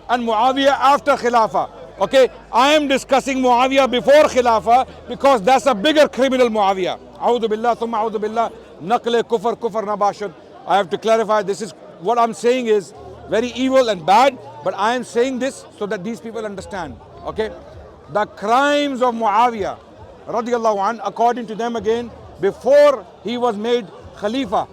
and Muawiyah after Khilafah. Okay, I am discussing Muawiyah before Khilafah because that's a bigger criminal Muawiyah. A'udhu billah, thumma a'udhu billah, naqle kufr nabashad. I have to clarify, this is what I'm saying is very evil and bad, but I am saying this so that these people understand. Okay, the crimes of Muawiyah radiallahu anh, according to them again, before he was made Khalifa,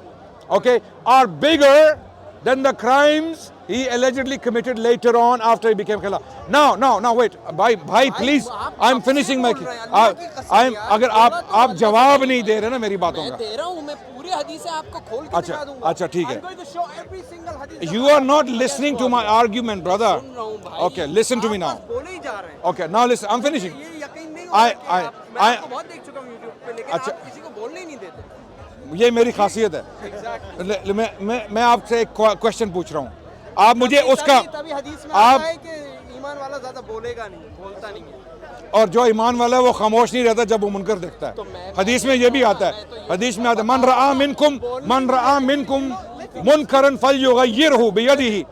okay, are bigger than the crimes he allegedly committed later on after he became Khalifa. Now, wait, bhai, please, I'm finishing my. अगर आप जवाब नहीं दे रहे ना मेरी बातों का. मैं दे रहा हूँ, मैं पूरी हदीसें आपको खोल के अच्छा, दिखा दूंगा। अच्छा, ठीक है। I'm going to show every single hadith You are not listening to my argument, brother. सुन रहा हूँ भाई। Okay, listen to me आप now. बस बोले ही जा रहे हैं। Okay, now listen. I'm finishing. ये यकीन नहीं I- होगा कि I- मैं आपको बहुत देख चुका हूँ YouTube पे, लेकिन अच्छा। आप किसी को बोलने ही नहीं देते। ये मेरी खासियत है। Exactly। मैं आपसे एक क्वेश्चन पूछ रहा हूँ, आप मुझे उसका तभी हदीस में आप आता है कि ईमान वाला ज्यादा बोलेगा नहीं, बोलता नहीं है। और जो ईमान वाला है वो खामोश नहीं रहता जब वो मुनकर देखता तो है। मैं- हदीस में ये भी आता है, हदीस में आता है मन रआ मिनकुम मुनकरन फलयुगय्यिरहु बियदिही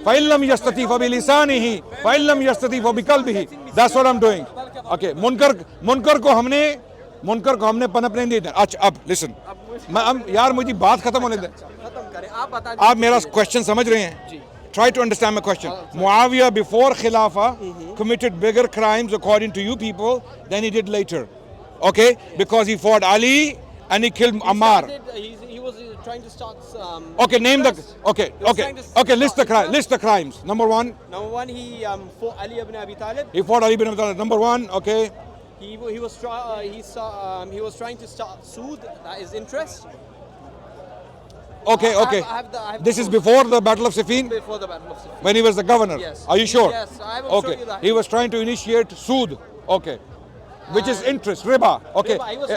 फ़इन लम यस्तती फबिलिसानिही फ़इन लम यस्तती फबिक़ल्बिही। That's what I am doing. Okay, मुनकर को हमने पनपने नहीं दिया। अच्छा, अब लिसन, यार मुझे बात खत्म होने दे। खत्म करें, आप बता आप मेरा क्वेश्चन समझ रहे हैं? Try to understand my question. Muawiyah before Khilafah committed bigger crimes according to you people than he did later. Okay? Because he fought Ali and he killed Ammar. He was trying to start. Okay, name the. Okay, He was okay, trying to okay. List the start- list the crimes. Number one, Number one, he fought Ali ibn Abi Talib. he fought Ali bin Abi Talib. Number one, okay. He was trying to start soothe his interest Okay, okay. I have the This is proof. before the Battle of Siffin, before the Battle of Siffin. when he was the governor. Yes. Are you sure? Yes, I will show Okay. you that. He was trying to initiate sood. Okay. Which is interest, riba. Okay. Riba, he was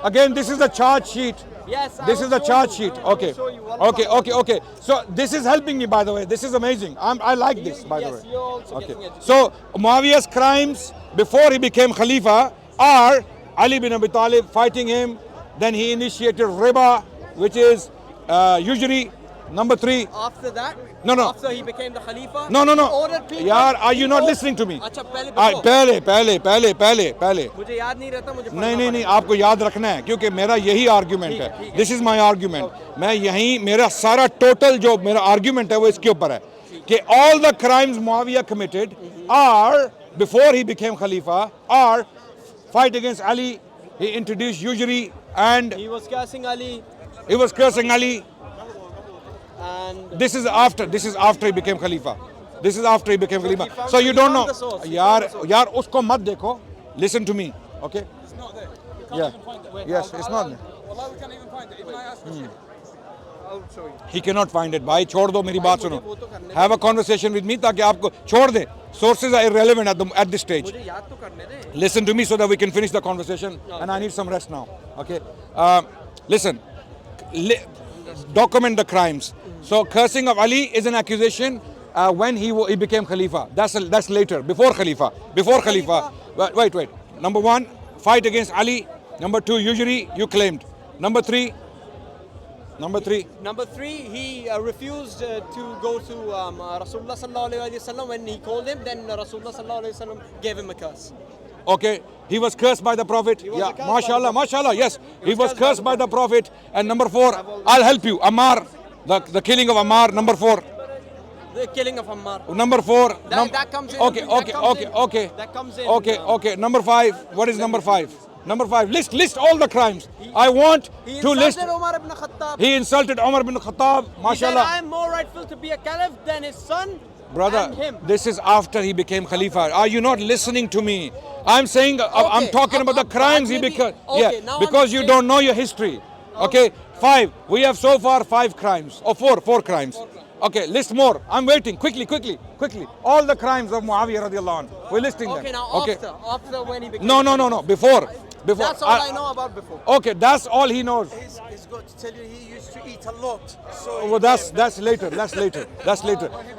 Again, this is the charge sheet. Yes, I This will is the show charge you. sheet. I will Okay. show you all Okay, about okay, okay. So this is helping me, by the way. This is amazing. I like this, by the Yes, way. you're also Okay. getting educated. So Muawiyah's crimes before he became Khalifa are Ali bin Abi Talib fighting him. Then he initiated riba, which is usury. Number three. After that, No, no. after he became the Khalifa, No, no, he no. ordered people. यार, are you he not ordered- listening to me? अच्छा, पहले before. पहले मुझे याद नहीं रहता, मुझे नहीं आपको याद रखना है क्योंकि मेरा यही आर्ग्यूमेंट है। This is my argument. मैं यही मेरा सारा टोटल जो मेरा आर्ग्यूमेंट है वो इसके ऊपर है कि all the crimes Muawiya committed are before he became खलीफा or fight against Ali, he introduced usury and He was cursing Ali, he was cursing Ali. and This is after he became Khalifa. This is after he became Khalifa. found- So you he don't found know. the source. He यार found the source. यार उसको मत देखो. Listen to me. Okay? It's not there. You can't Yeah. even find it. Yes, it's not. Wallah, we can't even find it. Even I asked Rashid. I'll show you. He cannot find it. भाई छोड़ दो मेरी बात मुझे सुनो. वो तो करने Have a conversation with me ताकि आपको छोड़ दे. Sources are irrelevant at this stage. मुझे याद तो करने दे. Listen to me so that we can finish the conversation. And I need some rest now. Okay? Listen. Document the crimes. So cursing of Ali is an accusation when he became Khalifa. That's later. Before Khalifa. Wait. Number one, fight against Ali. Number two, usury you claimed. Number three, Number three, he refused to go to Rasulullah sallallahu alaihi wasallam when he called him. Then Rasulullah sallallahu alaihi wasallam gave him a curse. okay, he was cursed by the Prophet. was Yeah, cursed by the mashallah, yes. He was cursed by the Prophet. And number four, I'll help you. Ammar, the killing of Ammar. Number four. The killing of Ammar. Number four. That comes in. Okay. That comes in. Okay. Number five. What is number five? Number five. List all the crimes. I want He to list. insulted Umar ibn Khattab. He insulted Umar bin Khattab. He said, Mashallah. I am more rightful to be a caliph than his son Brother, and him. this is after he became Khalifa. Are you not listening to me? I'm saying, I'm Okay, talking about the crimes he maybe- became. okay, now I'm because you saying- don't know your history. Okay, five. We have so far five crimes, or four crimes. Okay, list more. I'm waiting. Quickly. All the crimes of Muawiyah radiallahu anhu. We're listing Okay, them. now after when he became No. Before. That's all I know about before. Okay, that's all he knows. He's got to tell you he used to eat a lot. So Well, that's later.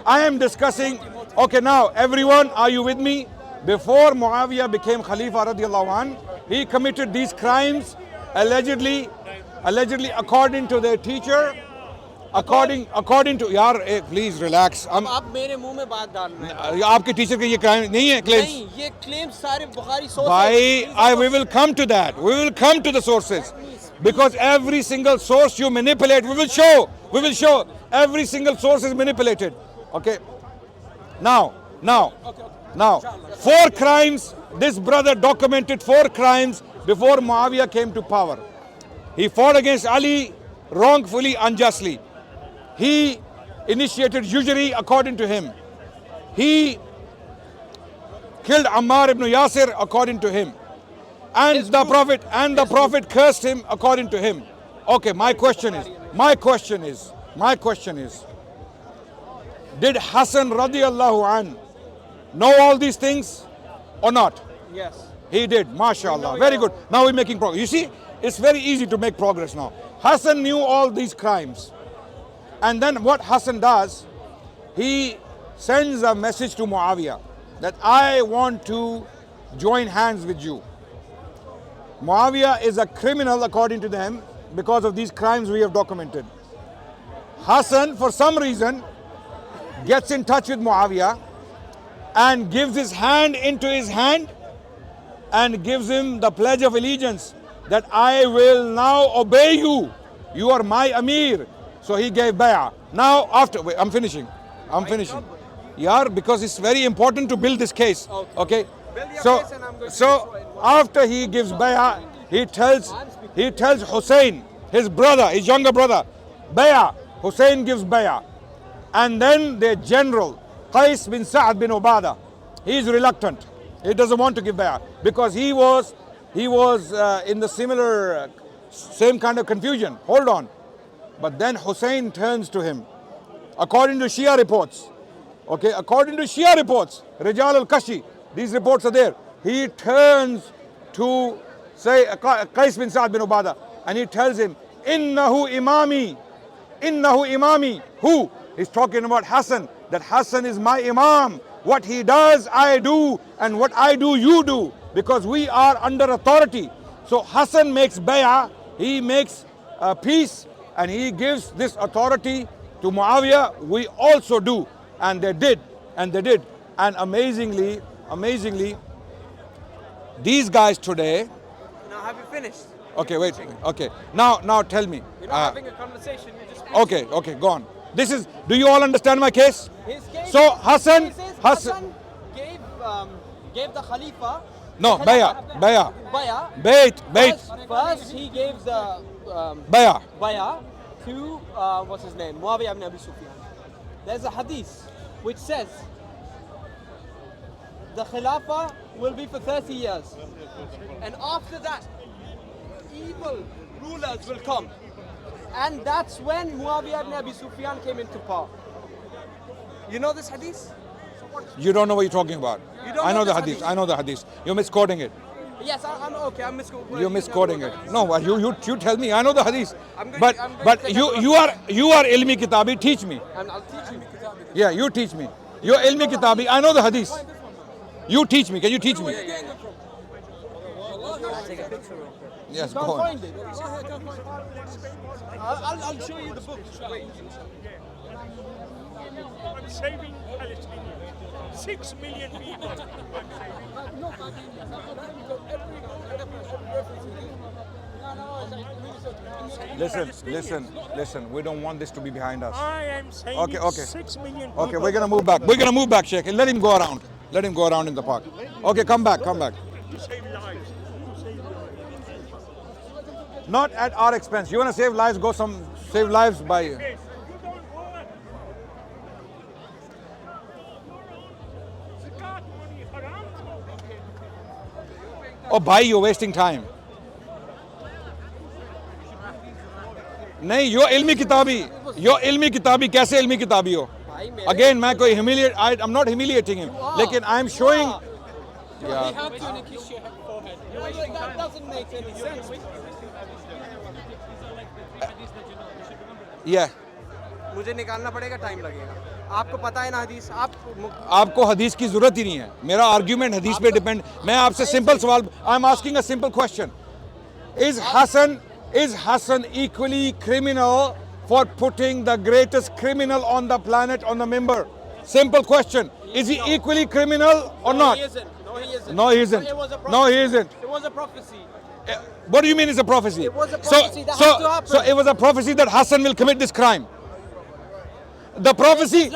I am discussing. Okay, now everyone, are you with me? Before Muawiyah became Khalifa radiallahu anh, he committed these crimes allegedly according to their teacher. According to यार please relax. आप मेरे मुंह में बात डाल रहे हैं. आपके टीचर के ये क्राइम नहीं है claims. नहीं, ये claims सारे Bukhari sources. Bhai, we will come to that. We will come to the sources. Because every single source you manipulate, we will show. Every single source is manipulated. Okay. Now. Four crimes. This brother documented 4 crimes before Muawiyah came to power. He fought against Ali wrongfully, unjustly. He initiated usury according to him. He killed Ammar ibn Yasir according to him. And the Prophet cursed him according to him. Okay, my question is, did Hassan radiallahu an know all these things or not? Yes. He did, mashallah. Very good. Now we're making progress. You see, it's very easy to make progress now. Hassan knew all these crimes. And then what Hassan does, he sends a message to Muawiyah that I want to join hands with you. Muawiyah is a criminal according to them because of these crimes we have documented. Hassan, for some reason, gets in touch with Muawiyah and gives his hand into his hand and gives him the pledge of allegiance that I will now obey you. You are my Amir. So he gave bay'ah. Now after, wait, I'm finishing. Yeah, because it's very important to build this case. Okay. Build your So, case and I'm going to so after he gives bay'ah, he tells Hussein, his brother, his younger brother, bay'ah. Hussein gives bay'ah. And then the general, Qais bin Sa'ad bin Ubadah, he is reluctant. He doesn't want to give bay'ah because he was in the similar, same kind of confusion. Hold on. But then Hussein turns to him. According to Shia reports, Rijal al-Kashi, these reports are there. He turns to say Qais bin Sa'ad bin Ubadah and he tells him, Innahu imami. Who? He's talking about Hassan, that Hassan is my imam. What he does, I do, and what I do, you do, because we are under authority. So Hassan makes bay'ah, he makes peace, and he gives this authority to Muawiyah. We also do, and they did. And amazingly, these guys today. Now have you finished? Okay, wait. Okay, now tell me. You're not having a conversation. You're just Okay, go on. This is. Do you all understand my case? His case, So Hassan gave the Khalifa. No, bay'ah. Bay'ah. First he gave the Bay'ah. bay'ah to what's his name, Muawiyah ibn Abi Sufyan. There's a hadith which says the Khilafah will be for 30 years, and after that evil rulers will come, and that's when Muawiyah ibn Abi Sufyan came into power. You know this hadith? You don't know what you're talking about. You don't I know know the this hadith. hadith? I know the hadith. You're misquoting it. Yes, I'm okay. I'm misquoting. You're misquoting it. No, you tell me. I know the hadith. I'm going But to you are ilmi kitabi. Teach me. I'll teach you. Yeah, you teach me. You're ilmi kitabi. I know the hadith. You teach me. Can you teach me? Yes, go Can't on. find it. I'll show you the book. Wait. I'm saving Palestinians. 6 million people. Listen. We don't want this to be behind us. I am saving Okay. 6 million people. Okay, we're gonna move back, Sheikh. Let him go around. Let him go around in the park. Okay, come back. To save lives. Not at our expense. You wanna save lives? Save lives by. Yes, you don't work. Zakat money haram. Oh, bhai, you're wasting time. नहीं, you're ilmi kitabi. कैसे ilmi kitabi हो? Again, मैं कोई humiliate. I'm not humiliating him. लेकिन I'm showing. Yeah. have to kiss your forehead. That doesn't make any sense. Yeah. मुझे निकालना पड़ेगा, time लगेगा. आपको पता है ना हदीस, आपको हदीस की जरूरत ही नहीं है. मेरा आर्ग्यूमेंट हदीस पे डिपेंड. मैं आपसे सिंपल सवाल. I'm asking a simple question. Is Hassan equally criminal for putting the greatest criminal on the planet on the minbar? Simple question. Is he equally criminal or not? He isn't. No, he isn't. It was a prophecy. No, he isn't. It was a prophecy. What do you mean it's a prophecy? It was a prophecy that had to happen. So it was a prophecy that Hassan will commit this crime. The prophecy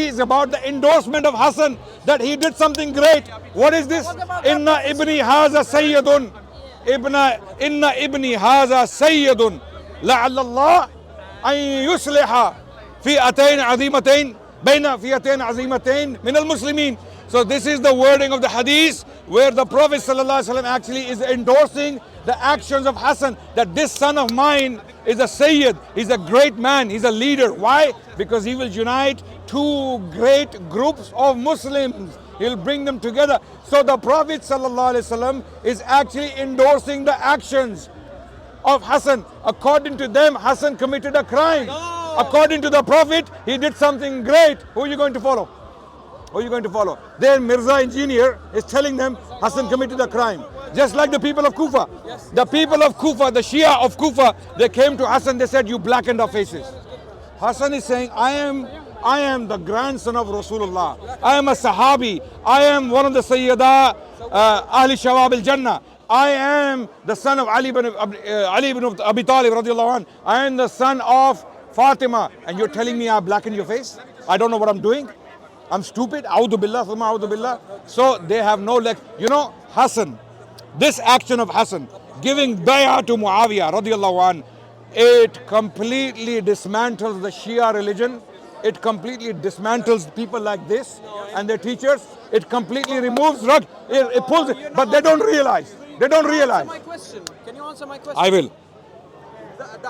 is about the endorsement of Hassan, that he did something great. What is this? Inna ibni haza sayyidun. Inna ibni haza sayyidun. La'alla Allah an yusliha fi'atayn azimatayn bayna fi'atayn azimatayn min al-muslimin. So this is the wording of the hadith where the Prophet ﷺ actually is endorsing the actions of Hassan, that this son of mine is a Sayyid, he's a great man, he's a leader. Why? Because he will unite two great groups of Muslims. He'll bring them together. So the Prophet ﷺ is actually endorsing the actions of Hassan. According to them, Hassan committed a crime. According to the Prophet, he did something great. Who are you going to follow? Who are you going to follow? Their Mirza engineer is telling them Hassan committed a crime. Just like the people of Kufa. The people of Kufa, the Shia of Kufa, they came to Hassan, they said, you blackened our faces. Hassan is saying, I am the grandson of Rasulullah. I am a Sahabi. I am one of the Sayyida Ahli Shawab al-Jannah. I am the son of Ali ibn Abi Talib radiallahu anh. I am the son of Fatima. And you're telling me I blackened your face? I don't know what I'm doing. I'm stupid. A'udhu billah, thumma a'udhu billah. So they have no leg. You know, Hassan, this action of Hassan, giving bay'ah to Muawiyah radiallahu anh, it completely dismantles the Shia religion. It completely dismantles people like this and their teachers. It completely removes it pulls it, but they don't realize. They don't realize. My question. Can you answer my question? I will. The